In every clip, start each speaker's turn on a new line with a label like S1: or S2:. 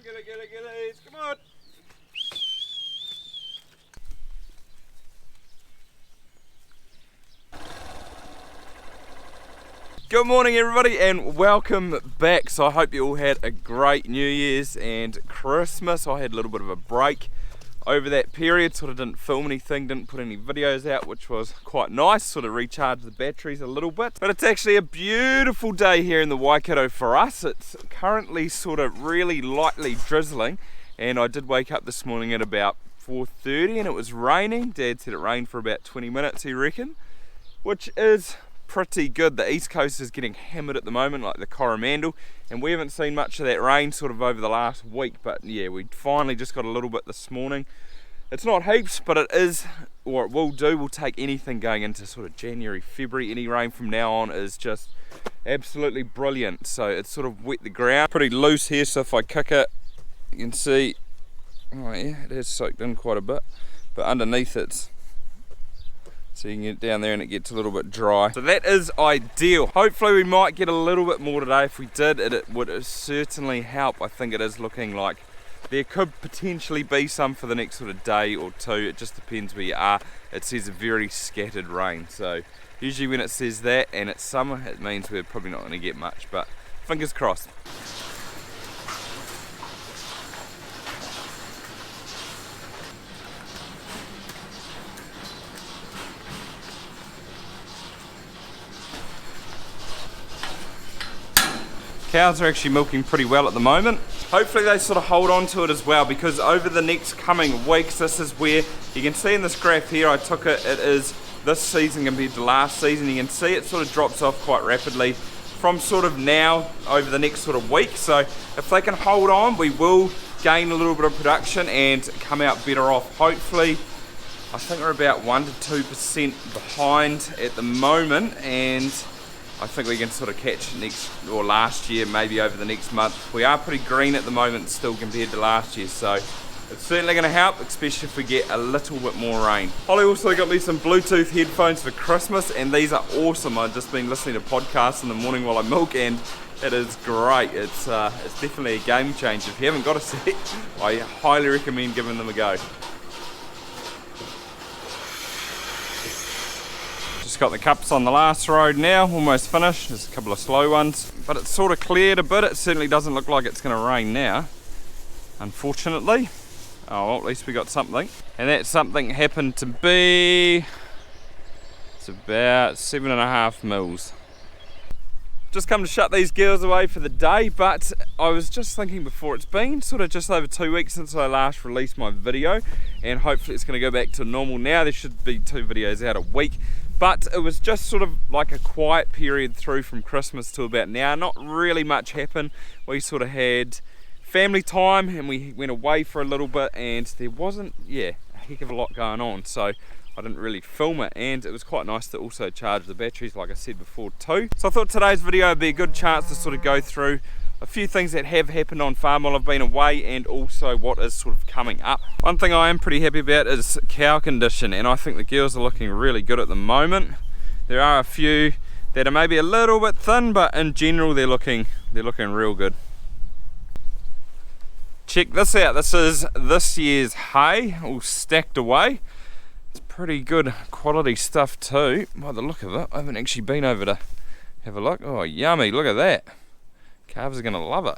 S1: get it, come on. Good morning everybody and welcome back. So I hope you all had a great New Year's and Christmas. I had a little bit of a break over that period, sort of didn't film anything, didn't put any videos out, which was quite nice, sort of recharged the batteries a little bit. But it's actually a beautiful day here in the Waikato for us. It's currently sort of really lightly drizzling, and I did wake up this morning at about 4:30 and it was raining. Dad said it rained for about 20 minutes, he reckoned, which is pretty good. The east coast is getting hammered at the moment, like the Coromandel, and we haven't seen much of that rain sort of over the last week, but yeah, we finally just got a little bit this morning. It's not heaps, but it is, or it will do. We'll take anything going into sort of January, February. Any rain from now on is just absolutely brilliant. So it's sort of wet the ground, pretty loose here, so if I kick it, you can see, oh yeah, it has soaked in quite a bit, but underneath so you can get down there and it gets a little bit dry. So that is ideal. Hopefully we might get a little bit more today. If we did, it would certainly help. I think it is looking like there could potentially be some for the next sort of day or two. It just depends where you are. It says very scattered rain. So usually when it says that and it's summer, it means we're probably not going to get much, but fingers crossed. Cows are actually milking pretty well at the moment. Hopefully they sort of hold on to it as well, because over the next coming weeks, this is where you can see in this graph here, I took it is this season compared to last season. You can see it sort of drops off quite rapidly from sort of now over the next sort of week. So if they can hold on, we will gain a little bit of production and come out better off. Hopefully, I think we're about 1 to 2% behind at the moment, and I think we can sort of catch last year, maybe over the next month. We are pretty green at the moment still compared to last year, so it's certainly going to help, especially if we get a little bit more rain. Holly also got me some Bluetooth headphones for Christmas, and these are awesome. I've just been listening to podcasts in the morning while I milk, and it is great. It's definitely a game changer. If you haven't got a set, I highly recommend giving them a go. Got the cups on the last road now, almost finished. There's a couple of slow ones, but it's sort of cleared a bit. It certainly doesn't look like it's going to rain now, unfortunately. Oh, well, at least we got something, and that something happened to be, it's about 7.5 mils. Just come to shut these girls away for the day, but I was just thinking before, it's been sort of just over 2 weeks since I last released my video, and hopefully it's going to go back to normal now. There should be 2 videos out a week. But it was just sort of like a quiet period through from Christmas to about now. Not really much happened. We sort of had family time and we went away for a little bit, and there wasn't, a heck of a lot going on. So I didn't really film it, and it was quite nice to also charge the batteries, like I said before too. So I thought today's video would be a good chance to sort of go through a few things that have happened on farm while I've been away, and also what is sort of coming up. One thing I am pretty happy about is cow condition, and I think the girls are looking really good at the moment. There are a few that are maybe a little bit thin, but in general they're looking real good. Check this out. This is this year's hay, all stacked away. It's pretty good quality stuff too, by the look of it. I haven't actually been over to have a look. Oh, yummy, look at that. Calves are going to love it.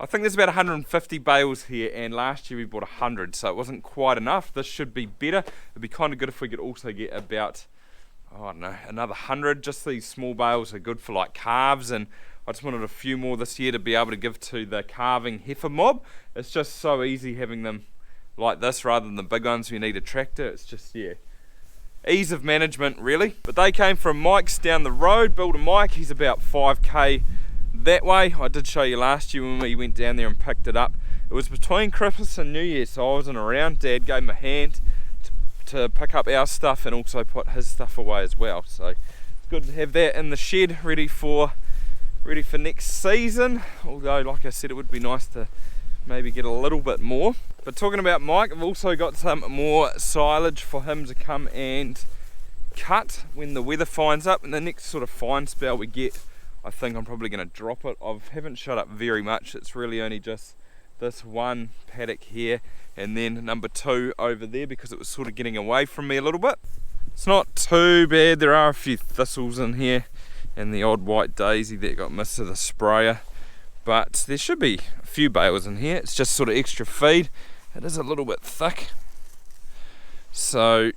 S1: I think there's about 150 bales here, and last year we bought 100, so it wasn't quite enough. This should be better. It'd be kind of good if we could also get about, I don't know, another 100. Just these small bales are good for like calves, and I just wanted a few more this year to be able to give to the calving heifer mob. It's just so easy having them like this rather than the big ones where you need a tractor. It's just, ease of management really. But they came from Mike's down the road, Builder Mike. He's about 5k that way. I did show you last year when we went down there and picked it up. It was between Christmas and New Year, so I wasn't around. Dad gave him a hand to pick up our stuff and also put his stuff away as well. So it's good to have that in the shed ready for next season. Although, like I said, it would be nice to maybe get a little bit more. But talking about Mike, I've also got some more silage for him to come and cut when the weather finds up. And the next sort of fine spell we get, I think I'm probably going to drop it. I haven't shut up very much. It's really only just this one paddock here, and then number 2 over there, because it was sort of getting away from me a little bit. It's not too bad. There are a few thistles in here and the odd white daisy that got missed to the sprayer, but there should be a few bales in here. It's just sort of extra feed. It is a little bit thick, so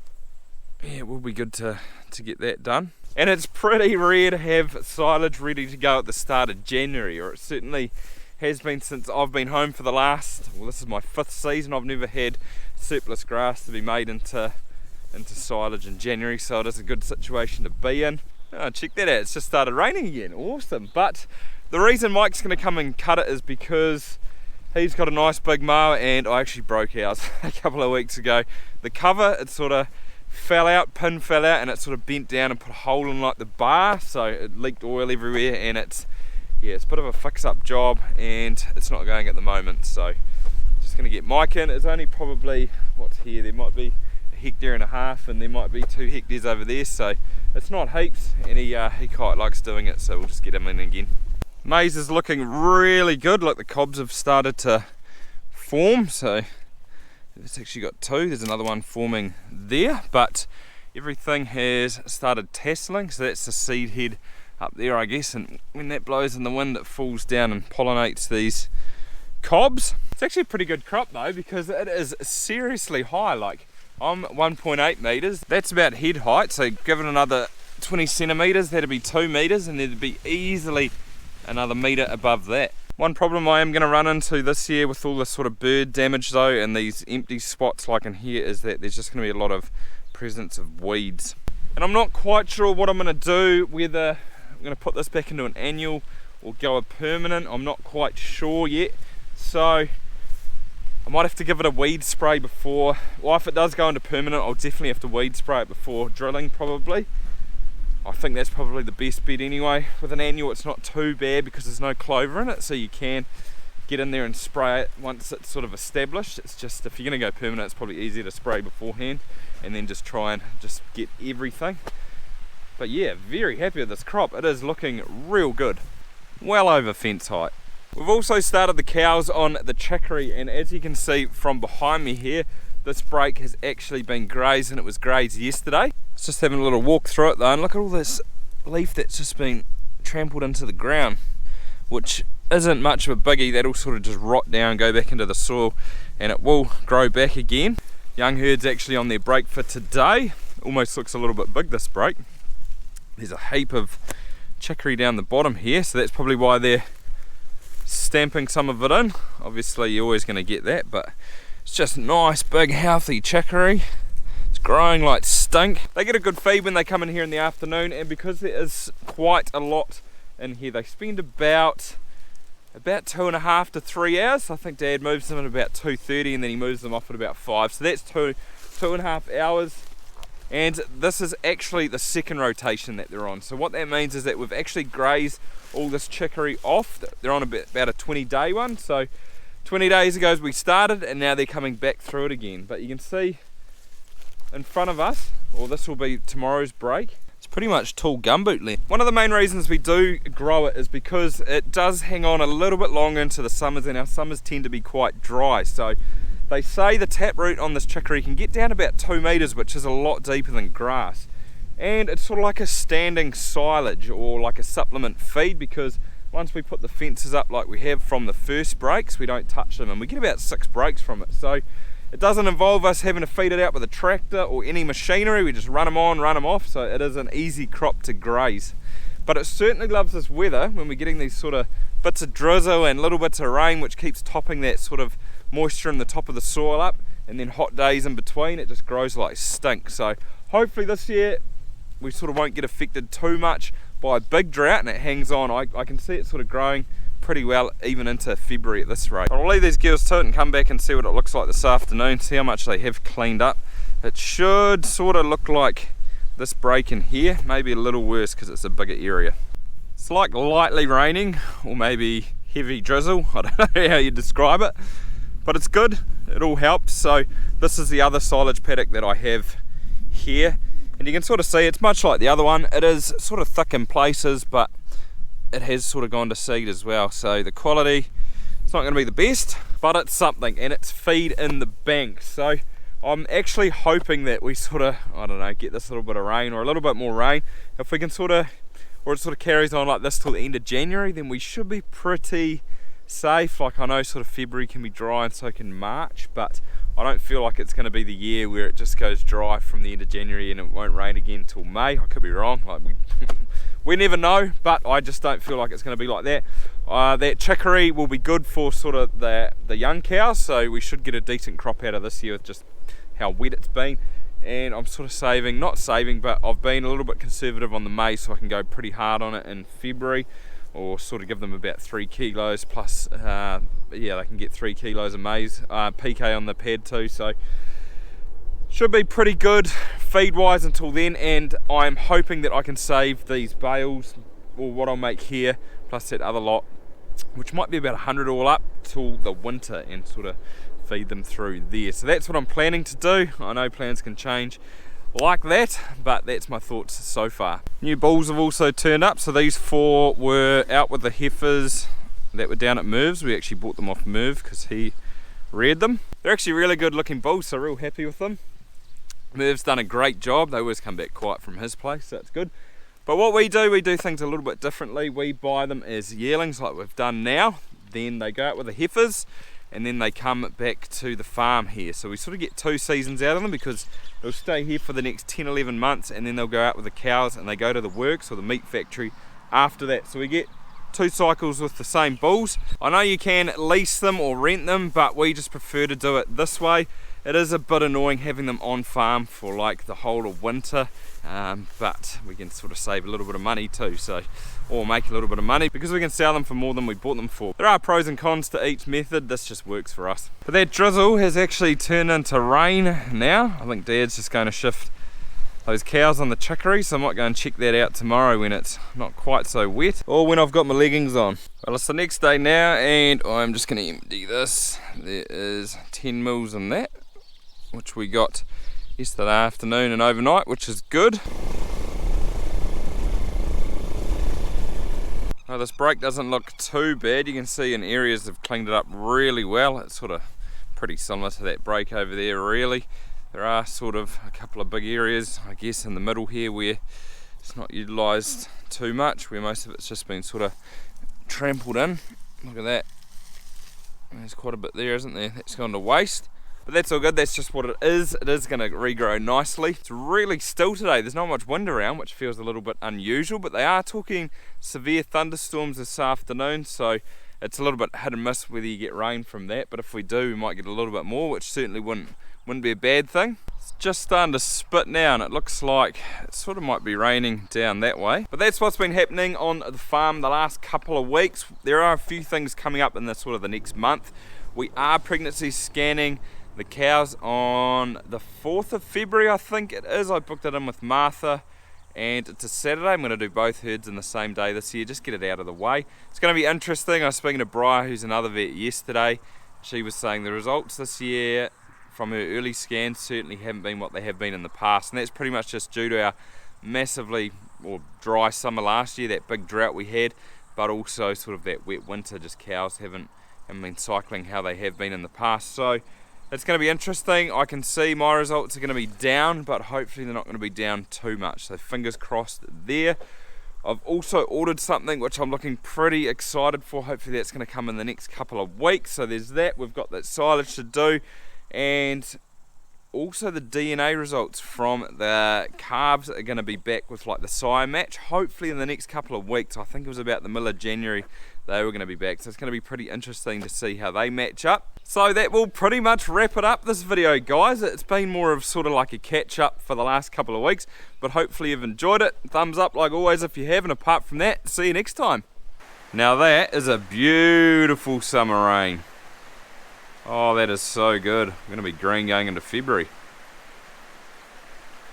S1: yeah, it will be good to get that done. And it's pretty rare to have silage ready to go at the start of January, or it certainly has been since I've been home for the last, well, this is my 5th season. I've never had surplus grass to be made into silage in January, so it is a good situation to be in. Oh, check that out, it's just started raining again, awesome. But the reason Mike's going to come and cut it is because he's got a nice big mower, and I actually broke ours a couple of weeks ago. The cover, it sort of pin fell out, and it sort of bent down and put a hole in like the bar, so it leaked oil everywhere, and it's a bit of a fix-up job, and it's not going at the moment, so just going to get Mike in. It's only probably, what's here, there might be 1.5 hectares, and there might be 2 hectares over there, so it's not heaps, and he quite likes doing it, so we'll just get him in again. Maize is looking really good. Look, the cobs have started to form, so it's actually got 2. There's another one forming there, but everything has started tasseling, so that's the seed head up there, I guess, and when that blows in the wind, it falls down and pollinates these cobs. It's actually a pretty good crop though, because it is seriously high. Like, I'm 1.8 meters, that's about head height, so given another 20 centimeters, that'd be 2 meters, and there'd be easily another meter above that. One problem I am going to run into this year with all this sort of bird damage though, and these empty spots like in here, is that there's just going to be a lot of presence of weeds. And I'm not quite sure what I'm going to do, whether I'm going to put this back into an annual or go a permanent. I'm not quite sure yet, so I might have to give it a weed spray before, well, if it does go into permanent, I'll definitely have to weed spray it before drilling probably. I think that's probably the best bet anyway. With an annual, it's not too bad because there's no clover in it, so you can get in there and spray it once it's sort of established. It's just, if you're going to go permanent, it's probably easier to spray beforehand and then just try and just get everything. But yeah, very happy with this crop. It is looking real good. Well over fence height. We've also started the cows on the Checkery, and as you can see from behind me here, this break has actually been grazed, and it was grazed yesterday. It's just having a little walk through it though, and look at all this leaf that's just been trampled into the ground, which isn't much of a biggie. That'll sort of just rot down, go back into the soil, and it will grow back again. Young herd's actually on their break for today. Almost looks a little bit big, this break. There's a heap of Checkery down the bottom here, so that's probably why they're stamping some of it in. Obviously you're always going to get that, but it's just nice big healthy Checkery. It's growing like stink. They get a good feed when they come in here in the afternoon, and because there is quite a lot in here, they spend about 2.5 to 3 hours. I think Dad moves them at about 2:30, and then he moves them off at about 5, so that's 2.5 hours. And this is actually the second rotation that they're on. So what that means is that we've actually grazed all this Checkery off. They're on about a 20-day one. So 20 days ago we started, and now they're coming back through it again. But you can see in front of us, or this will be tomorrow's break, it's pretty much tall gumboot length. One of the main reasons we do grow it is because it does hang on a little bit longer into the summers, and our summers tend to be quite dry. So they say the taproot on this Checkery can get down about 2 meters, which is a lot deeper than grass. And it's sort of like a standing silage or like a supplement feed, because once we put the fences up like we have from the first breaks, we don't touch them, and we get about 6 breaks from it. So it doesn't involve us having to feed it out with a tractor or any machinery. We just run them on, run them off, so it is an easy crop to graze. But it certainly loves this weather when we're getting these sort of bits of drizzle and little bits of rain, which keeps topping that sort of moisture in the top of the soil up, and then hot days in between. It just grows like stink. So hopefully this year we sort of won't get affected too much by a big drought, and it hangs on. I can see it sort of growing pretty well even into February at this rate. I'll leave these girls to it and come back and see what it looks like this afternoon, see how much they have cleaned up. It should sort of look like this break in here, maybe a little worse because it's a bigger area. It's like lightly raining, or maybe heavy drizzle, I don't know how you describe it, but it's good, it all helps. So this is the other silage paddock that I have here, and you can sort of see it's much like the other one. It is sort of thick in places, but it has sort of gone to seed as well, so the quality It's not going to be the best, but it's something, and it's feed in the bank. So I'm actually hoping that we sort of, I don't know, get this little bit of rain or a little bit more rain. If we can sort of, or it sort of carries on like this till the end of January, then we should be pretty safe. Like, I know sort of February can be dry and so can March, but I don't feel like it's going to be the year where it just goes dry from the end of January and it won't rain again till May. I could be wrong, like we never know, but I just don't feel like it's going to be like that. That Checkery will be good for sort of the young cows, so we should get a decent crop out of this year with just how wet it's been. And I'm sort of saving, not saving, but I've been a little bit conservative on the maize, so I can go pretty hard on it in February, or sort of give them about 3 kilos plus, yeah, they can get 3 kilos of maize, PK on the pad too, so should be pretty good feed wise until then. And I'm hoping that I can save these bales, or what I'll make here, plus that other lot, which might be about 100 all up, till the winter, and sort of feed them through there. So that's what I'm planning to do. I know plans can change like that, but that's my thoughts so far. New bulls have also turned up. So these 4 were out with the heifers that were down at Merv's. We actually bought them off Merv because he reared them. They're actually really good looking bulls, so real happy with them. Merv's done a great job. They always come back quiet from his place, so that's good. But what we do things a little bit differently. We buy them as yearlings like we've done now, then they go out with the heifers, and then they come back to the farm here. So we sort of get 2 seasons out of them, because they'll stay here for the next 10-11 months, and then they'll go out with the cows and they go to the works or the meat factory after that. So we get 2 cycles with the same bulls. I know you can lease them or rent them, but we just prefer to do it this way. It is a bit annoying having them on farm for like the whole of winter, but we can sort of save a little bit of money too, so, or make a little bit of money, because we can sell them for more than we bought them for. There are pros and cons to each method. This just works for us. But that drizzle has actually turned into rain now. I think Dad's just going to shift those cows on the Checkery, so I might go and check that out tomorrow when it's not quite so wet, or when I've got my leggings on. Well, it's the next day now, and I'm just going to empty this. There is 10 mils in that, which we got yesterday afternoon and overnight, which is good. Well, this break doesn't look too bad. You can see in areas they've cleaned it up really well. It's sort of pretty similar to that break over there, really. There are sort of a couple of big areas, I guess, in the middle here where it's not utilised too much, where most of it's just been sort of trampled in. Look at that. There's quite a bit there, isn't there? That's gone to waste. But that's all good, that's just what it is. It is going to regrow nicely. It's really still today. There's not much wind around, which feels a little bit unusual, but they are talking severe thunderstorms this afternoon, so it's a little bit hit and miss whether you get rain from that. But if we do, we might get a little bit more, which certainly wouldn't be a bad thing. It's just starting to spit now, and it looks like it sort of might be raining down that way. But that's what's been happening on the farm the last couple of weeks. There are a few things coming up in the sort of the next month. We are pregnancy scanning the cows on the 4th of February, I think it is. I booked it in with Martha, and it's a Saturday. I'm going to do both herds in the same day this year, just get it out of the way. It's going to be interesting. I was speaking to Bri, who's another vet, yesterday. She was saying the results this year from her early scans certainly haven't been what they have been in the past, and that's pretty much just due to our massively dry summer last year, that big drought we had, but also sort of that wet winter. Just cows haven't been cycling how they have been in the past. So it's going to be interesting. I can see my results are going to be down, but hopefully they're not going to be down too much. So fingers crossed there. I've also ordered something which I'm looking pretty excited for. Hopefully that's going to come in the next couple of weeks. So there's that. We've got that silage to do, and also the DNA results from the calves are going to be back with like the sire match. Hopefully in the next couple of weeks. I think it was about the middle of January they were going to be back, so it's going to be pretty interesting to see how they match up. So that will pretty much wrap it up this video, guys. It's been more of sort of like a catch up for the last couple of weeks, but hopefully you've enjoyed it. Thumbs up like always if you have, and apart from that, see you next time. Now that is a beautiful summer rain. Oh, that is so good. I'm going to be green going into February.